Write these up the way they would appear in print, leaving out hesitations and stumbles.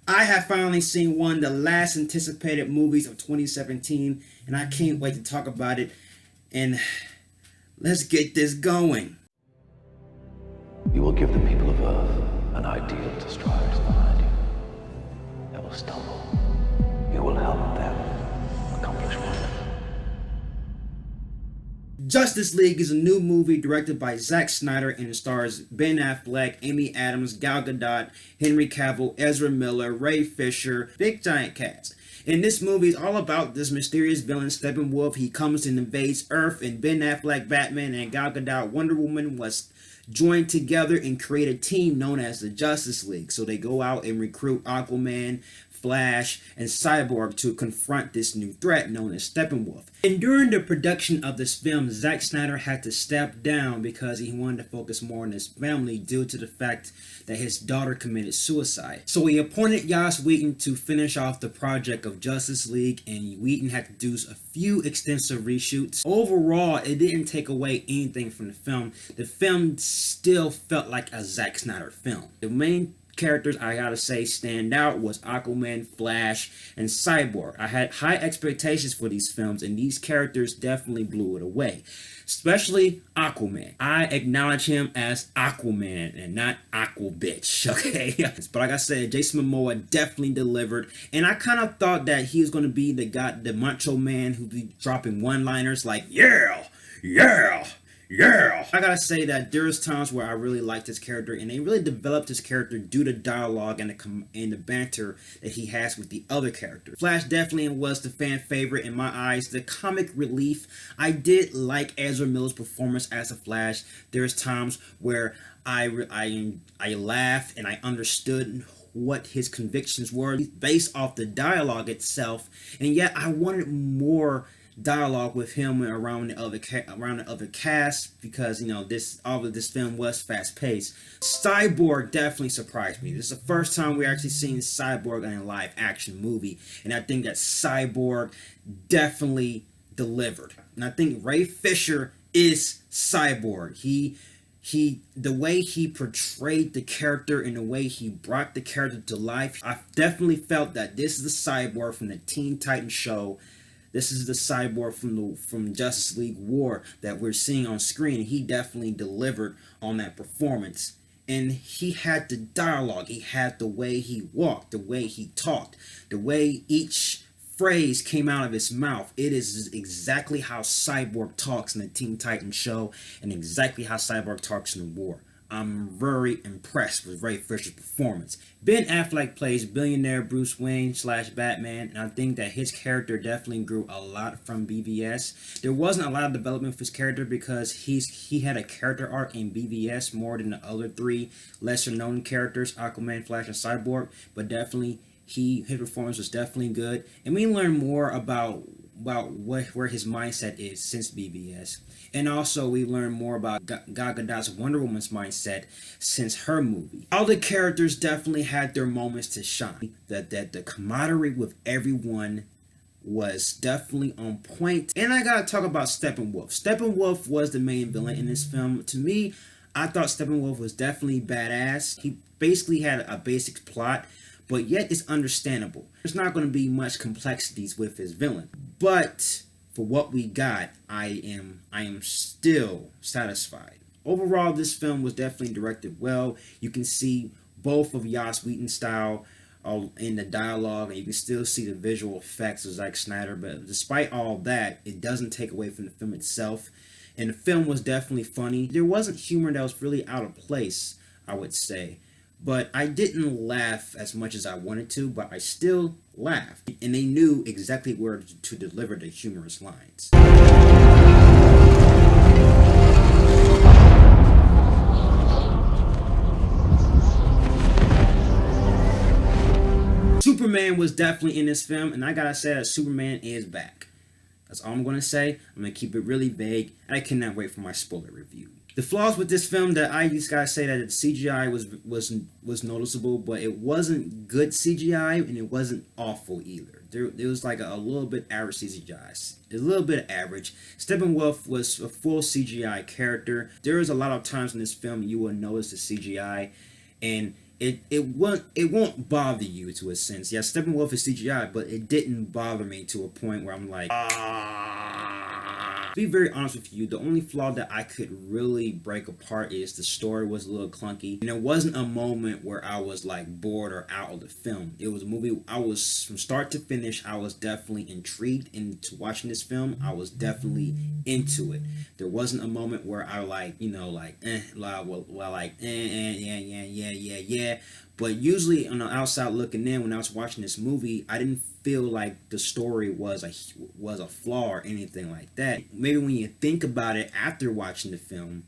I have finally seen one of the last anticipated movies of 2017, and I can't wait to talk about it. And let's get this going. You will give the people of Earth an ideal to strive to find you. They will stumble. You will help them accomplish one. Justice League is a new movie directed by Zack Snyder and it stars Ben Affleck, Amy Adams, Gal Gadot, Henry Cavill, Ezra Miller, Ray Fisher, big giant cast. And this movie is all about this mysterious villain Steppenwolf. He comes and invades Earth, and Ben Affleck, Batman, and Gal Gadot, Wonder Woman, was joined together and create a team known as the Justice League. So they go out and recruit Aquaman, Flash, and Cyborg to confront this new threat known as Steppenwolf. And during the production of this film, Zack Snyder had to step down because he wanted to focus more on his family due to the fact that his daughter committed suicide. So he appointed Joss Whedon to finish off the project of Justice League, and Whedon had to do a few extensive reshoots. Overall, it didn't take away anything from the film. The film still felt like a Zack Snyder film. The main characters I gotta say stand out was Aquaman, Flash, and Cyborg. I had high expectations for these films, and these characters definitely blew it away. Especially Aquaman. I acknowledge him as Aquaman and not Aqua Bitch, okay? But like I said, Jason Momoa definitely delivered, and I kind of thought that he was going to be the guy, the macho man who'd be dropping one-liners like, yeah, yeah, yeah. I gotta say that there's times where I really liked his character, and they really developed his character due to dialogue and the banter that he has with the other characters. Flash definitely was the fan favorite in my eyes. The comic relief. I did like Ezra Miller's performance as a Flash. There's times where I laughed and I understood what his convictions were based off the dialogue itself, and yet I wanted more dialogue with him around the other cast, because all of this film was fast paced. Cyborg definitely surprised me. This is the first time we're actually seeing Cyborg in a live action movie, and I think that Cyborg definitely delivered. And I think Ray Fisher is Cyborg. The way he portrayed the character and the way he brought the character to life, I definitely felt that this is the Cyborg from the Teen Titans show. This is the Cyborg from Justice League War that we're seeing on screen. He definitely delivered on that performance. And he had the dialogue. He had the way he walked, the way he talked, the way each phrase came out of his mouth. It is exactly how Cyborg talks in the Teen Titans show, and exactly how Cyborg talks in the war. I'm very impressed with Ray Fisher's performance. Ben Affleck plays billionaire Bruce Wayne / Batman, and I think that his character definitely grew a lot from BVS. There wasn't a lot of development for his character because he had a character arc in BVS more than the other three lesser known characters, Aquaman, Flash, and Cyborg, but definitely his performance was definitely good, and we learned more about where his mindset is since BVS. And also we learn more about Gal Gadot's Wonder Woman's mindset since her movie. All the characters definitely had their moments to shine. That the camaraderie with everyone was definitely on point. And I gotta talk about Steppenwolf. Steppenwolf was the main villain in this film. To me, I thought Steppenwolf was definitely badass. He basically had a basic plot, but yet it's understandable. There's not going to be much complexities with his villain, but for what we got, I am still satisfied. Overall, this film was definitely directed well. You can see both of Joss Whedon's style in the dialogue, and you can still see the visual effects of Zack Snyder. But despite all that, it doesn't take away from the film itself. And the film was definitely funny. There wasn't humor that was really out of place, I would say. But I didn't laugh as much as I wanted to, but I still laughed. And they knew exactly where to deliver the humorous lines. Superman was definitely in this film, and I gotta say that Superman is back. That's all I'm gonna say. I'm gonna keep it really vague. I cannot wait for my spoiler review. The flaws with this film, that I just gotta say that the CGI was noticeable, but it wasn't good CGI and it wasn't awful either. There was like a little bit average CGI, a little bit average. Steppenwolf was a full CGI character. There is a lot of times in this film you will notice the CGI, and it won't bother you to a sense. Yeah, Steppenwolf is CGI, but it didn't bother me to a point where I'm like, to be very honest with you, the only flaw that I could really break apart is the story was a little clunky, and there wasn't a moment where I was like bored or out of the film. It was a movie I was, from start to finish, I was definitely intrigued into watching this film. I was definitely into it. There wasn't a moment where I like, yeah. But usually on the outside looking in, when I was watching this movie, I didn't feel like the story was a flaw or anything like that. Maybe when you think about it after watching the film,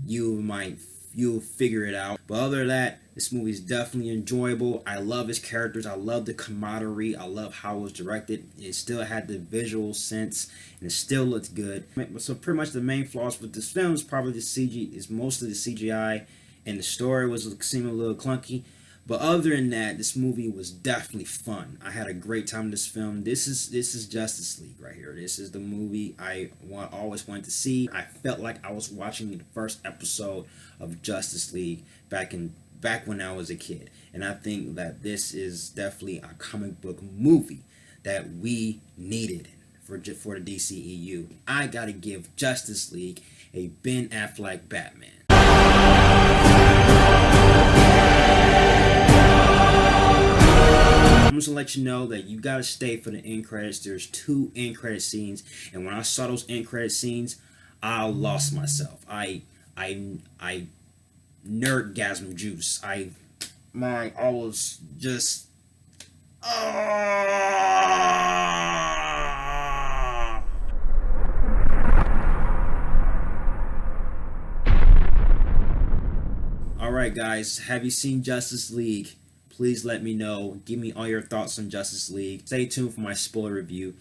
you'll figure it out. But other than that, this movie is definitely enjoyable. I love its characters. I love the camaraderie. I love how it was directed. It still had the visual sense, and it still looked good. So pretty much the main flaws with this film is probably mostly the CGI, and the story seeming a little clunky. But other than that, this movie was definitely fun. I had a great time in this film. This is Justice League right here. This is the movie I always wanted to see. I felt like I was watching the first episode of Justice League back when I was a kid. And I think that this is definitely a comic book movie that we needed for the DCEU. I gotta give Justice League a Ben Affleck Batman. I'm just gonna let you know that you gotta stay for the end credits. There's 2 end credit scenes, and when I saw those end credit scenes, I lost myself. I nerdgasm juice. I was just Alright guys, have you seen Justice League? Please let me know. Give me all your thoughts on Justice League. Stay tuned for my spoiler review.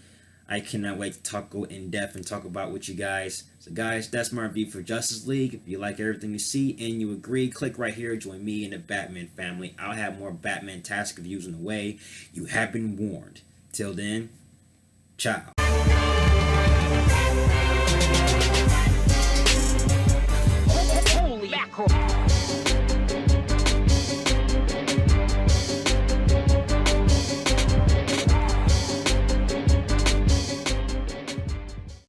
I cannot wait to go in depth and talk about with you guys. So guys, that's my review for Justice League. If you like everything you see and you agree, click right here. Join me in the Batman family. I'll have more Batman-tastic reviews on the way. You have been warned. Till then, ciao.